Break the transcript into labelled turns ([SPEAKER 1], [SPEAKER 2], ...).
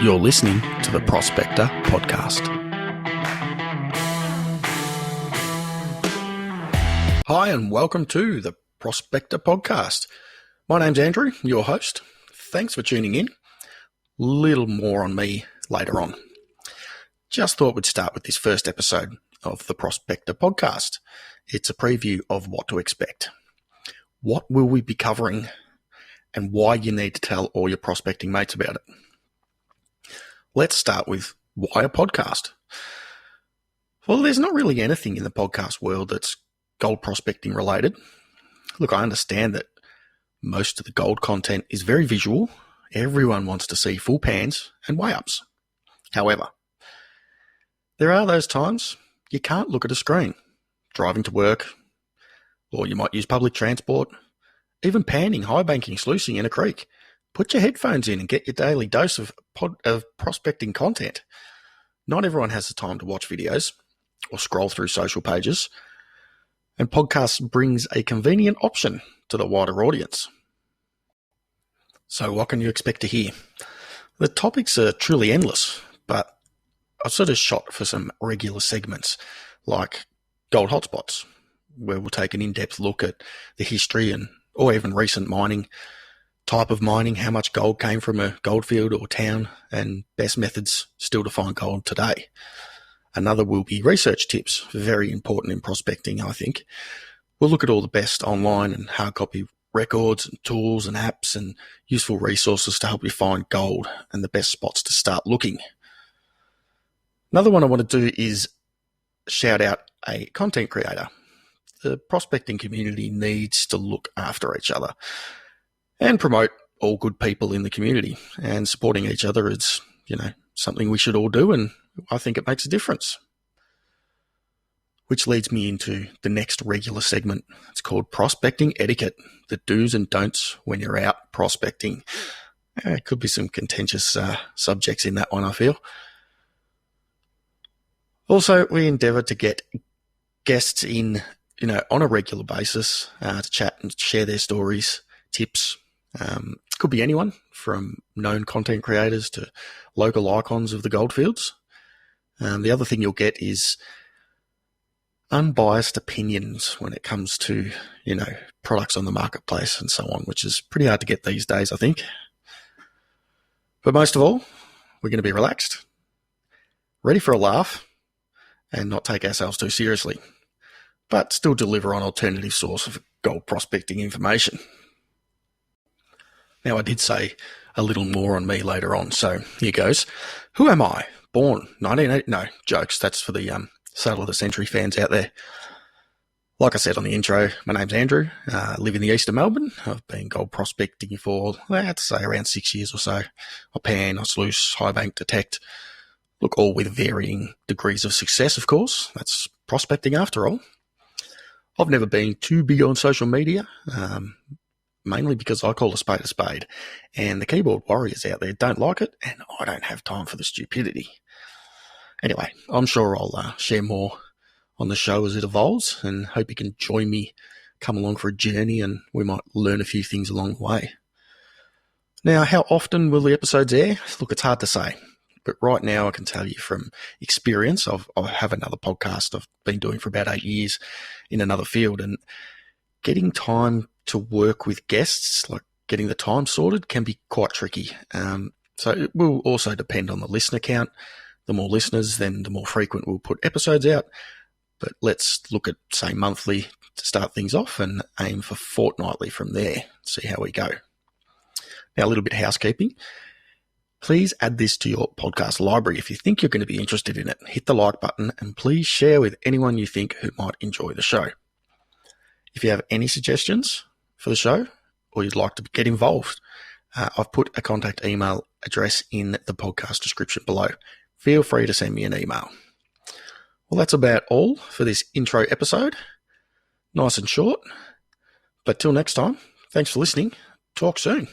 [SPEAKER 1] You're listening to the Prospector podcast. Hi, and welcome to the Prospector podcast. My name's Andrew, your host. Thanks for tuning in. Little more on me later on. Just thought we'd start with this first episode of the Prospector podcast. It's a preview of what to expect. What will we be covering and why you need to tell all your prospecting mates about it. Let's start with why a podcast? Well, there's not really anything in the podcast world that's gold prospecting related. Look, I understand that most of the gold content is very visual. Everyone wants to see full pans and weigh-ups. However, there are those times you can't look at a screen. Driving to work, or you might use public transport, even panning, high banking, sluicing in a creek. Put your headphones in and get your daily dose of prospecting content. Not everyone has the time to watch videos or scroll through social pages, and podcasts brings a convenient option to the wider audience. So what can you expect to hear? The topics are truly endless, but I've sort of shot for some regular segments like gold hotspots, where we'll take an in-depth look at the history or even recent mining, type of mining, how much gold came from a goldfield or town, and best methods still to find gold today. Another will be research tips, very important in prospecting, I think. We'll look at all the best online and hard copy records and tools and apps and useful resources to help you find gold and the best spots to start looking. Another one I want to do is shout out a content creator. The prospecting community needs to look after each other and promote all good people in the community, and supporting each other is, something we should all do, and I think it makes a difference. Which leads me into the next regular segment. It's called Prospecting Etiquette, the do's and don'ts when you're out prospecting. It could be some contentious subjects in that one, I feel. Also, we endeavour to get guests in, on a regular basis to chat and share their stories, tips. Could be anyone from known content creators to local icons of the goldfields. The other thing you'll get is unbiased opinions when it comes to, products on the marketplace and so on, which is pretty hard to get these days, I think. But most of all, we're going to be relaxed, ready for a laugh, and not take ourselves too seriously, but still deliver on alternative source of gold prospecting information. Now, I did say a little more on me later on, so here goes. Who am I? Born 1980? No, jokes. That's for the Sale of the Century fans out there. Like I said on the intro, my name's Andrew. I live in the east of Melbourne. I've been gold prospecting for, I'd say, around 6 years or so. I pan, I sluice, high bank, detect. Look, all with varying degrees of success, of course. That's prospecting after all. I've never been too big on social media, mainly because I call a spade, and the keyboard warriors out there don't like it, and I don't have time for the stupidity. Anyway, I'm sure I'll share more on the show as it evolves, and hope you can join me, come along for a journey, and we might learn a few things along the way. Now, how often will the episodes air? Look, it's hard to say, but right now I can tell you from experience, I have another podcast I've been doing for about 8 years in another field, and getting time to work with guests, like getting the time sorted, can be quite tricky. So it will also depend on the listener count. The more listeners, then the more frequent we'll put episodes out. But let's look at, say, monthly to start things off and aim for fortnightly from there. See how we go. Now, a little bit of housekeeping. Please add this to your podcast library if you think you're going to be interested in it. Hit the like button and please share with anyone you think who might enjoy the show. If you have any suggestions for the show or you'd like to get involved, I've put a contact email address in the podcast description below. Feel free to send me an email. Well, that's about all for this intro episode. Nice and short. But till next time, thanks for listening. Talk soon.